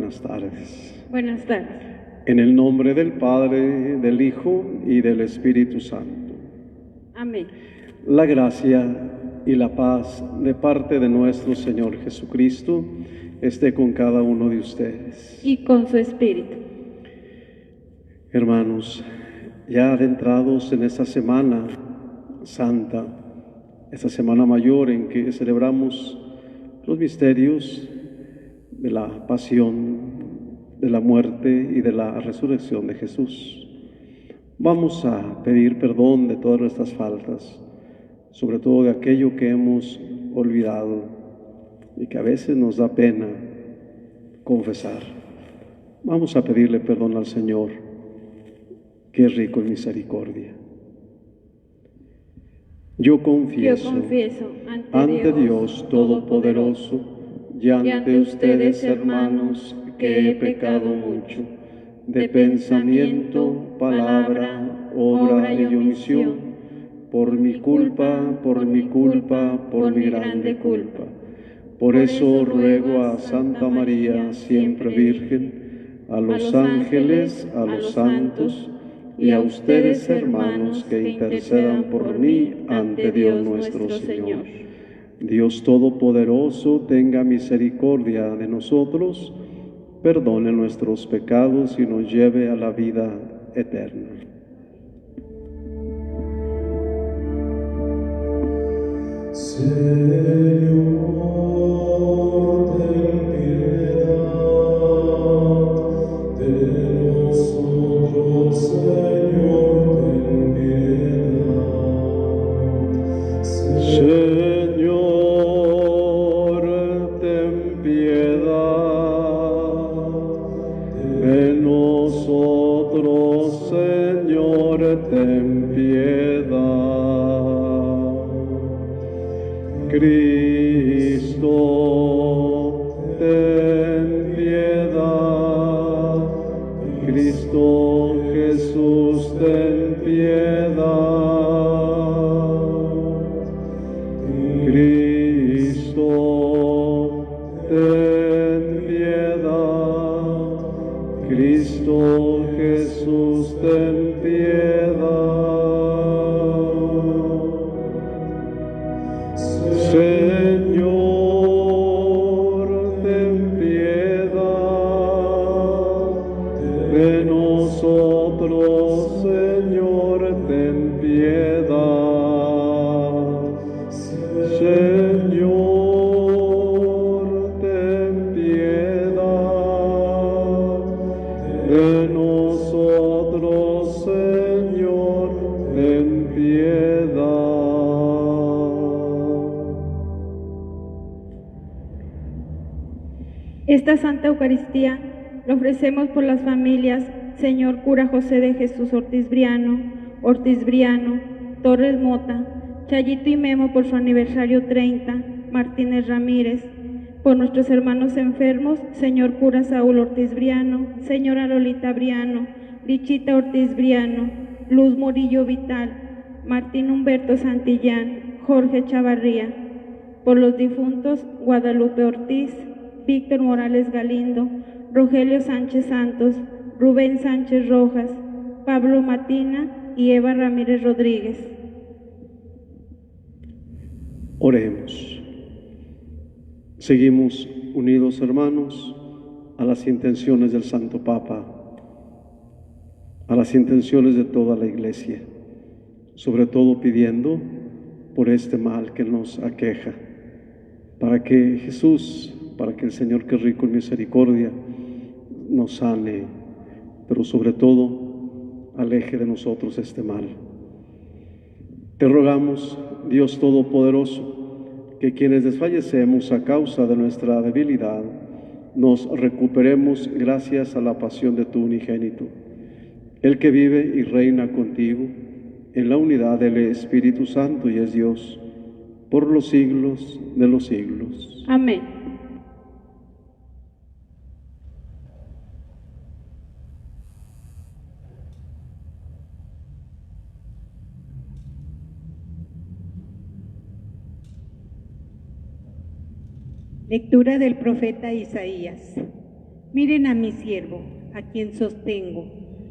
buenas tardes. Buenas tardes. En el nombre del Padre, del Hijo y del Espíritu Santo. Amén. La gracia y la paz de parte de nuestro Señor Jesucristo esté con cada uno de ustedes. Y con su espíritu. Hermanos, ya adentrados en esta Semana Santa, esta Semana Mayor en que celebramos los misterios de la pasión, de la muerte y de la resurrección de Jesús. Vamos a pedir perdón de todas nuestras faltas, sobre todo de aquello que hemos olvidado y que a veces nos da pena confesar. Vamos a pedirle perdón al Señor, que es rico en misericordia. Yo confieso ante Dios Todopoderoso y ante ustedes, hermanos, que he pecado mucho, de pensamiento, palabra, obra y omisión, por mi culpa, por mi grande culpa. Por eso ruego a Santa María, siempre Virgen, a los ángeles, a los santos, y a ustedes, hermanos, que intercedan por mí ante Dios nuestro Señor. Dios Todopoderoso, tenga misericordia de nosotros, perdone nuestros pecados y nos lleve a la vida eterna. Señor, ten piedad de nosotros, Señor, ten piedad. Señor, ten piedad de nosotros, Señor, ten piedad. Cristo, ten piedad. Cristo Jesús, ten piedad. Cristo, ten piedad. Cristo Jesús, ten piedad. Señor, ten piedad de nosotros, Señor, ten piedad. Señor, ten piedad de nosotros, Señor, ten piedad. Esta Santa Eucaristía la ofrecemos por las familias Señor Cura José de Jesús Ortiz Briano, Torres Mota, Chayito y Memo por su aniversario 30, Martínez Ramírez, por nuestros hermanos enfermos, Señor Cura Saúl Ortiz Briano, Señora Lolita Briano, Lichita Ortiz Briano, Luz Murillo Vital, Martín Humberto Santillán, Jorge Chavarría, por los difuntos Guadalupe Ortiz, Víctor Morales Galindo, Rogelio Sánchez Santos, Rubén Sánchez Rojas, Pablo Matina y Eva Ramírez Rodríguez. Oremos. Seguimos unidos, hermanos, a las intenciones del Santo Papa, a las intenciones de toda la Iglesia, sobre todo pidiendo por este mal que nos aqueja, para que Jesús, para que el Señor, que es rico en misericordia, nos sane, pero sobre todo aleje de nosotros este mal. Te rogamos, Dios Todopoderoso, que quienes desfallecemos a causa de nuestra debilidad, nos recuperemos gracias a la pasión de tu unigénito, el que vive y reina contigo en la unidad del Espíritu Santo y es Dios, por los siglos de los siglos. Amén. Lectura del profeta Isaías. Miren a mi siervo, a quien sostengo,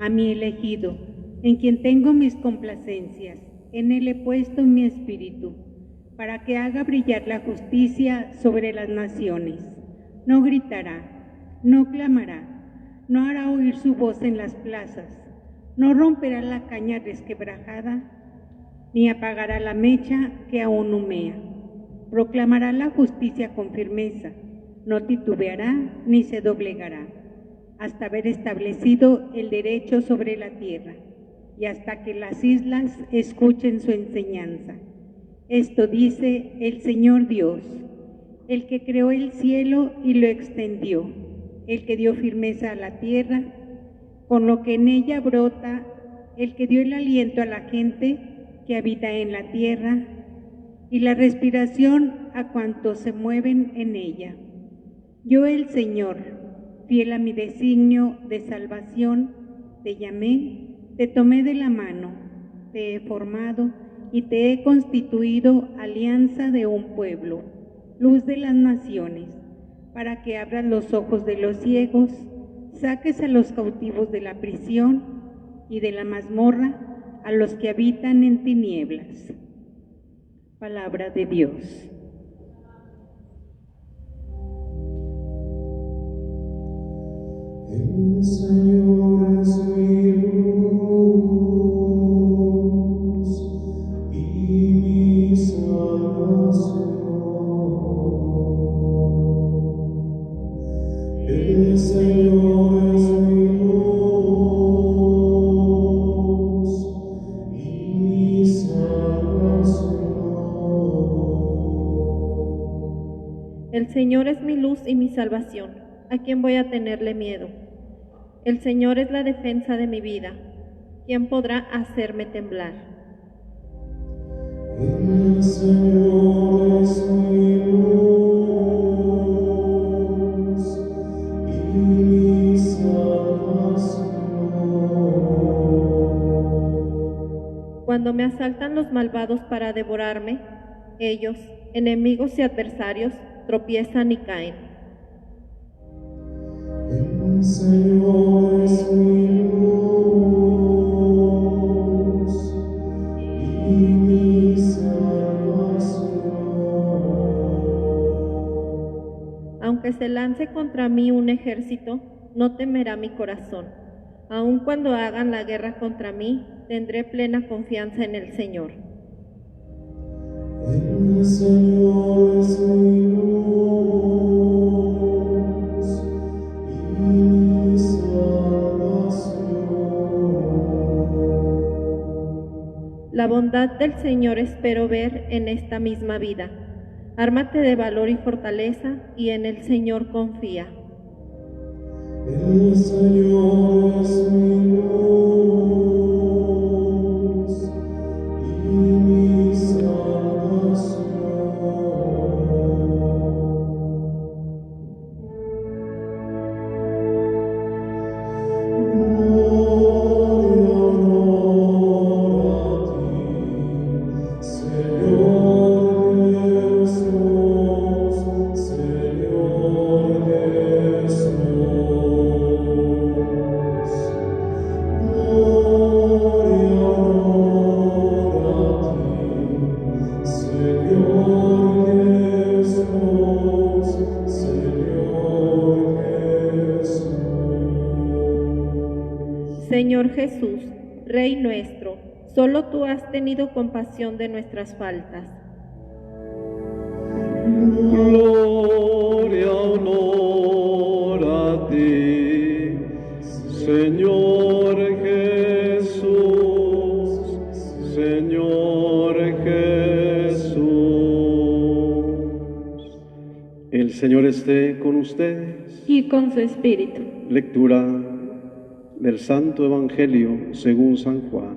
a mi elegido, en quien tengo mis complacencias. En él he puesto mi espíritu, para que haga brillar la justicia sobre las naciones. No gritará, no clamará, no hará oír su voz en las plazas, no romperá la caña resquebrajada, ni apagará la mecha que aún humea. Proclamará la justicia con firmeza, no titubeará ni se doblegará, hasta haber establecido el derecho sobre la tierra y hasta que las islas escuchen su enseñanza. Esto dice el Señor Dios, el que creó el cielo y lo extendió, el que dio firmeza a la tierra, con lo que en ella brota, el que dio el aliento a la gente que habita en la tierra y la respiración a cuantos se mueven en ella. Yo, el Señor, fiel a mi designio de salvación, te llamé, te tomé de la mano, te he formado y te he constituido alianza de un pueblo, luz de las naciones, para que abras los ojos de los ciegos, saques a los cautivos de la prisión y de la mazmorra a los que habitan en tinieblas. Palabra de Dios. El Señor es mi luz y mi salvación. El Señor es mi luz y mi salvación. El Señor es mi luz y mi salvación. ¿A quién voy a tenerle miedo? El Señor es la defensa de mi vida. ¿Quién podrá hacerme temblar? El Señor es mi luz y mi salvación. Cuando me asaltan los malvados para devorarme, ellos, enemigos y adversarios, tropiezan y caen. El Señor es mi luz y mi salvación. Aunque se lance contra mí un ejército, no temerá mi corazón. Aun cuando hagan la guerra contra mí, tendré plena confianza en el Señor. El Señor es mi luz y mi salvación. La bondad del Señor espero ver en esta misma vida. Ármate de valor y fortaleza, y en el Señor confía. El Señor es mi luz y mi salvación. Gloria, honor a ti, Señor Jesús, Señor Jesús. Gloria, honor a ti, Señor Jesús, Señor Jesús. Señor Jesús, Rey nuestro, solo tú has tenido compasión de nuestras faltas. Gloria, honor a ti, Señor Jesús, Señor Jesús. El Señor esté con ustedes. Y con su espíritu. Lectura del Santo Evangelio según San Juan.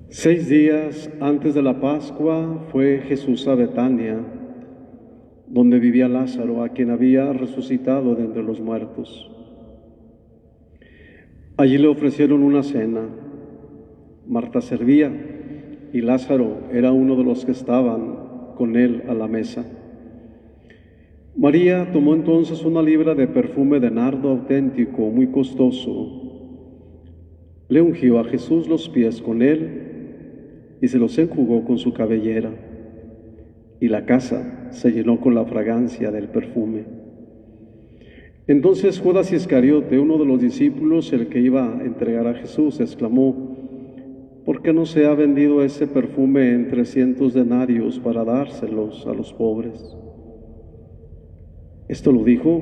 6 días antes de la Pascua fue Jesús a Betania, donde vivía Lázaro, a quien había resucitado de entre los muertos. Allí le ofrecieron una cena. Marta servía y Lázaro era uno de los que estaban con él a la mesa. María tomó entonces una libra de perfume de nardo auténtico, muy costoso. Le ungió a Jesús los pies con él y se los enjugó con su cabellera. Y la casa se llenó con la fragancia del perfume. Entonces Judas Iscariote, uno de los discípulos, el que iba a entregar a Jesús, exclamó: ¿por qué no se ha vendido ese perfume en 300 denarios para dárselos a los pobres? Esto lo dijo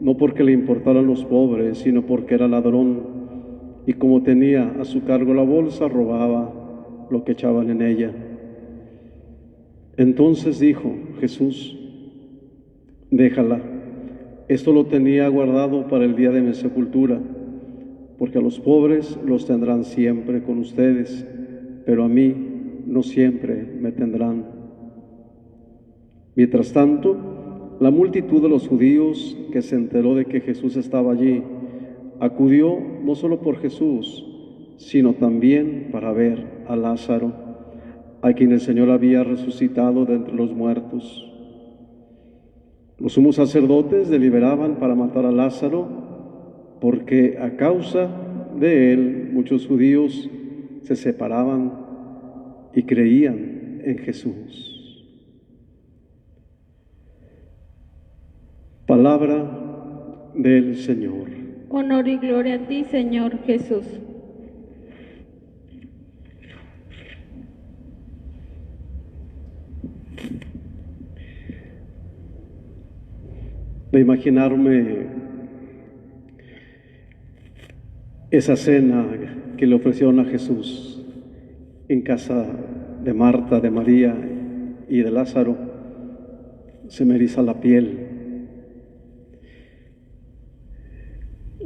no porque le importaran los pobres, sino porque era ladrón, y como tenía a su cargo la bolsa, robaba lo que echaban en ella. Entonces dijo Jesús: déjala, esto lo tenía guardado para el día de mi sepultura, porque a los pobres los tendrán siempre con ustedes, pero a mí no siempre me tendrán. Mientras tanto, la multitud de los judíos que se enteró de que Jesús estaba allí, acudió no solo por Jesús, sino también para ver a Lázaro, a quien el Señor había resucitado de entre los muertos. Los sumos sacerdotes deliberaban para matar a Lázaro, porque a causa de él muchos judíos se separaban y creían en Jesús. Palabra del Señor. Honor y gloria a ti, Señor Jesús. De imaginarme esa cena que le ofrecieron a Jesús en casa de Marta, de María y de Lázaro, se me eriza la piel.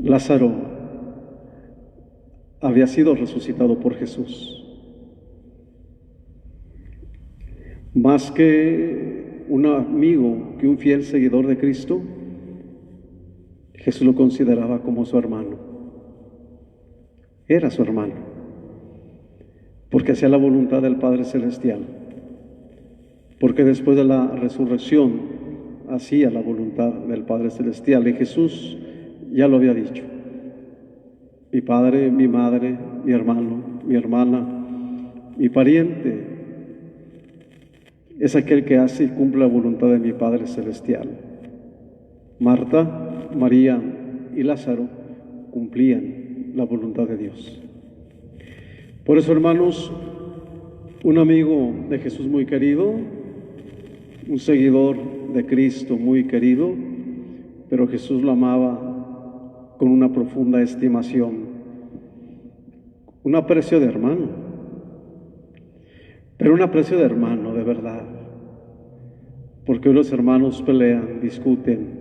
Lázaro había sido resucitado por Jesús. Más que un amigo, que un fiel seguidor de Cristo, Jesús lo consideraba como su hermano. Era su hermano, porque hacía la voluntad del Padre Celestial, porque después de la resurrección hacía la voluntad del Padre Celestial. Y Jesús ya lo había dicho: mi padre, mi madre, mi hermano, mi hermana, mi pariente es aquel que hace y cumple la voluntad de mi Padre Celestial. Marta, María y Lázaro cumplían la voluntad de Dios. Por eso, hermanos, un amigo de Jesús muy querido, un seguidor de Cristo muy querido, pero Jesús lo amaba con una profunda estimación, un aprecio de hermano, pero un aprecio de hermano de verdad, porque hoy los hermanos pelean, discuten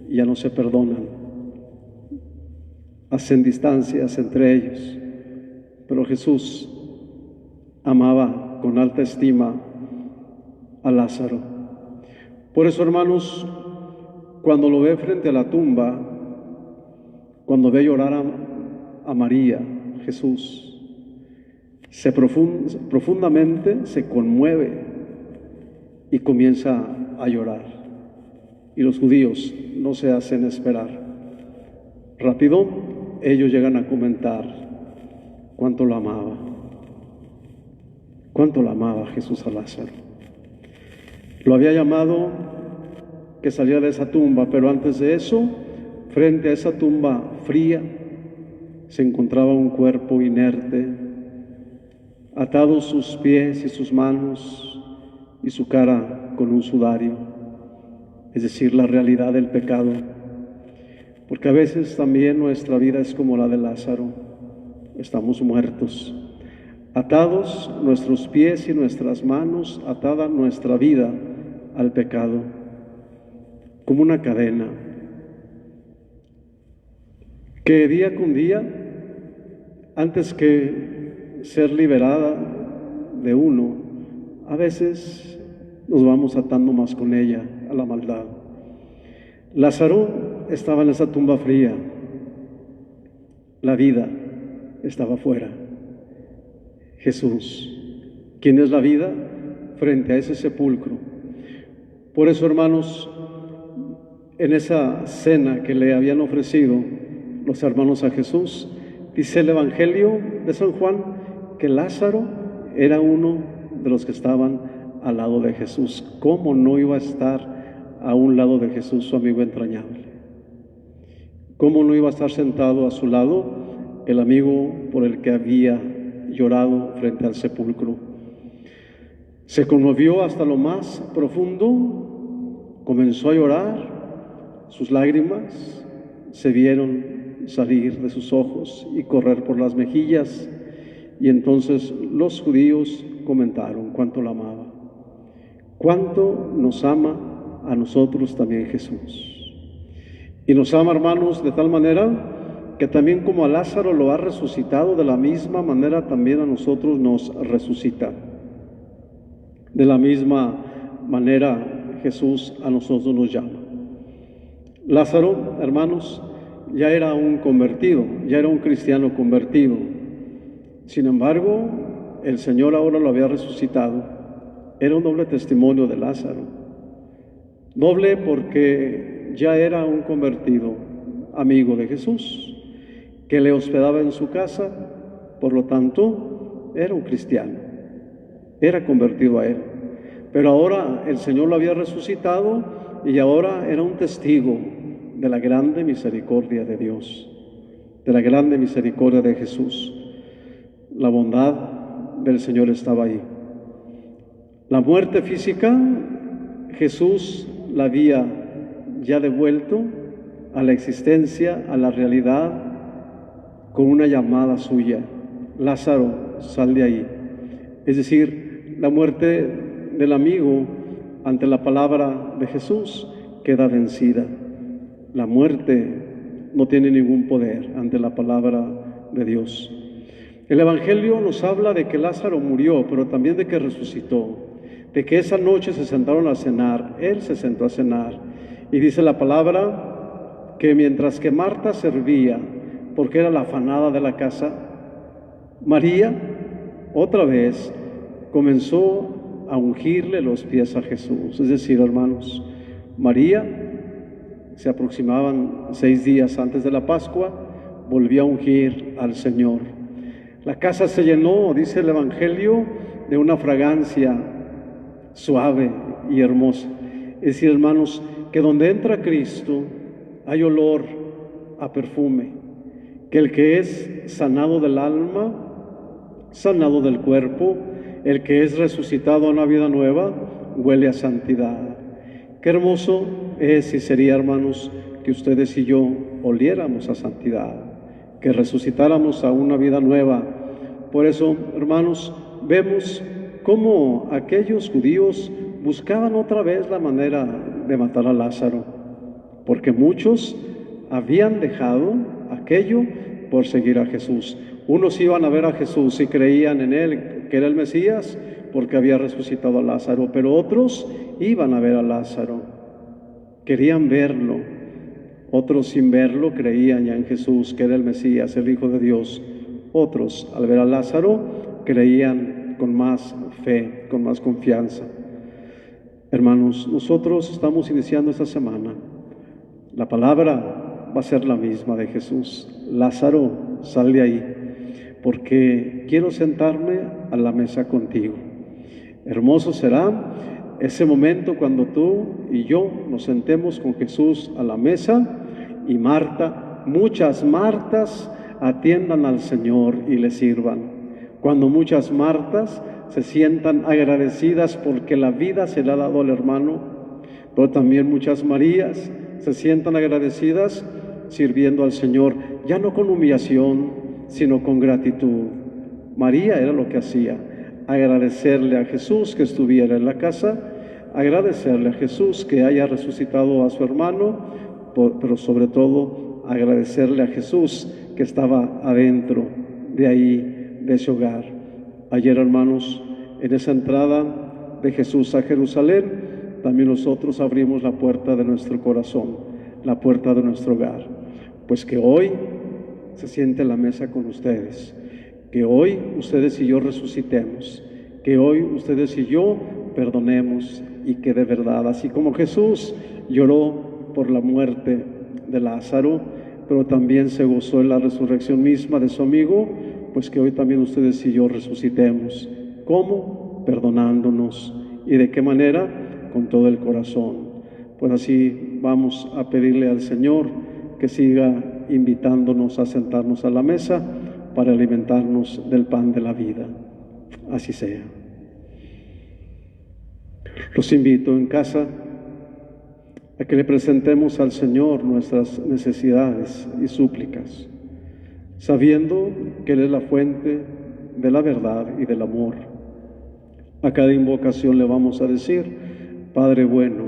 y ya no se perdonan, hacen distancias entre ellos, pero Jesús amaba con alta estima a Lázaro. Por eso, hermanos, cuando lo ve frente a la tumba, cuando ve llorar a María, Jesús profundamente se conmueve y comienza a llorar. Y los judíos no se hacen esperar. Rápido, ellos llegan a comentar cuánto lo amaba. Cuánto lo amaba Jesús a Lázaro. Lo había llamado que saliera de esa tumba, pero antes de eso, frente a esa tumba fría, se encontraba un cuerpo inerte, atados sus pies y sus manos y su cara con un sudario, es decir, la realidad del pecado. Porque a veces también nuestra vida es como la de Lázaro, estamos muertos, atados nuestros pies y nuestras manos, atada nuestra vida al pecado, como una cadena, que día con día, antes que ser liberada de uno, a veces nos vamos atando más con ella a la maldad. Lázaro estaba en esa tumba fría, la vida estaba fuera. Jesús, ¿quién es la vida? Frente a ese sepulcro. Por eso, hermanos, en esa cena que le habían ofrecido los hermanos a Jesús, dice el Evangelio de San Juan que Lázaro era uno de los que estaban al lado de Jesús. ¿Cómo no iba a estar a un lado de Jesús su amigo entrañable? ¿Cómo no iba a estar sentado a su lado el amigo por el que había llorado frente al sepulcro? Se conmovió hasta lo más profundo, comenzó a llorar, sus lágrimas se vieron salir de sus ojos y correr por las mejillas, y entonces los judíos comentaron cuánto la amaba, cuánto nos ama a nosotros también Jesús. Y nos ama, hermanos, de tal manera que también como a Lázaro lo ha resucitado, de la misma manera también a nosotros nos resucita. De la misma manera Jesús a nosotros nos llama. Lázaro, hermanos, ya era un convertido, ya era un cristiano convertido. Sin embargo, el Señor ahora lo había resucitado. Era un doble testimonio de Lázaro. Doble porque ya era un convertido, amigo de Jesús, que le hospedaba en su casa, por lo tanto, era un cristiano, era convertido a él. Pero ahora el Señor lo había resucitado y ahora era un testigo de la grande misericordia de Dios, de la grande misericordia de Jesús. La bondad del Señor estaba ahí. La muerte física, Jesús la había ya devuelto a la existencia, a la realidad, con una llamada suya: Lázaro, sal de ahí. Es decir, la muerte del amigo ante la palabra de Jesús queda vencida. La muerte no tiene ningún poder ante la palabra de Dios. El Evangelio nos habla de que Lázaro murió, pero también de que resucitó, de que esa noche se sentaron a cenar, él se sentó a cenar, y dice la palabra que mientras que Marta servía, porque era la afanada de la casa, María otra vez comenzó a ungirle los pies a Jesús. Es decir, hermanos, María, se aproximaban 6 días antes de la Pascua, volvió a ungir al Señor. La casa se llenó, dice el Evangelio, de una fragancia suave y hermosa. Es decir, hermanos, que donde entra Cristo hay olor a perfume, que el que es sanado del alma, sanado del cuerpo, el que es resucitado a una vida nueva, huele a santidad. Qué hermoso es y sería, hermanos, que ustedes y yo oliéramos a santidad, que resucitáramos a una vida nueva. Por eso, hermanos, vemos cómo aquellos judíos buscaban otra vez la manera de matar a Lázaro, porque muchos habían dejado aquello por seguir a Jesús. Unos iban a ver a Jesús y creían en él, que era el Mesías, porque había resucitado a Lázaro, pero otros iban a ver a Lázaro, querían verlo. Otros, sin verlo, creían ya en Jesús, que era el Mesías, el Hijo de Dios. Otros, al ver a Lázaro, creían con más fe, con más confianza. Hermanos, nosotros estamos iniciando esta semana. La palabra va a ser la misma de Jesús: Lázaro, sal de ahí, porque quiero sentarme a la mesa contigo. Hermoso será ese momento cuando tú y yo nos sentemos con Jesús a la mesa y Marta, muchas Martas, atiendan al Señor y le sirvan. Cuando muchas Martas se sientan agradecidas porque la vida se le ha dado al hermano, pero también muchas Marías se sientan agradecidas sirviendo al Señor, ya no con humillación, sino con gratitud. María era lo que hacía: agradecerle a Jesús que estuviera en la casa, agradecerle a Jesús que haya resucitado a su hermano, pero sobre todo agradecerle a Jesús que estaba adentro de ahí, de ese hogar. Ayer, hermanos, en esa entrada de Jesús a Jerusalén, también nosotros abrimos la puerta de nuestro corazón, la puerta de nuestro hogar. Pues que hoy se siente a la mesa con ustedes, que hoy ustedes y yo resucitemos, que hoy ustedes y yo perdonemos, y que de verdad, así como Jesús lloró por la muerte de Lázaro, pero también se gozó en la resurrección misma de su amigo, pues que hoy también ustedes y yo resucitemos. ¿Cómo? Perdonándonos. ¿Y de qué manera? Con todo el corazón. Pues así vamos a pedirle al Señor que siga invitándonos a sentarnos a la mesa para alimentarnos del pan de la vida. Así sea. Los invito en casa a que le presentemos al Señor nuestras necesidades y súplicas, sabiendo que Él es la fuente de la verdad y del amor. A cada invocación le vamos a decir: Padre bueno,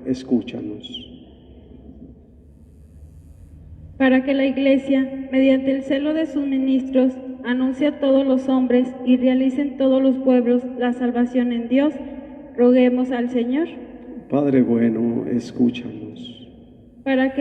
escúchanos. Para que la Iglesia, mediante el celo de sus ministros, anuncie a todos los hombres y realice en todos los pueblos la salvación en Dios, roguemos al Señor. Padre bueno, escúchanos. Para que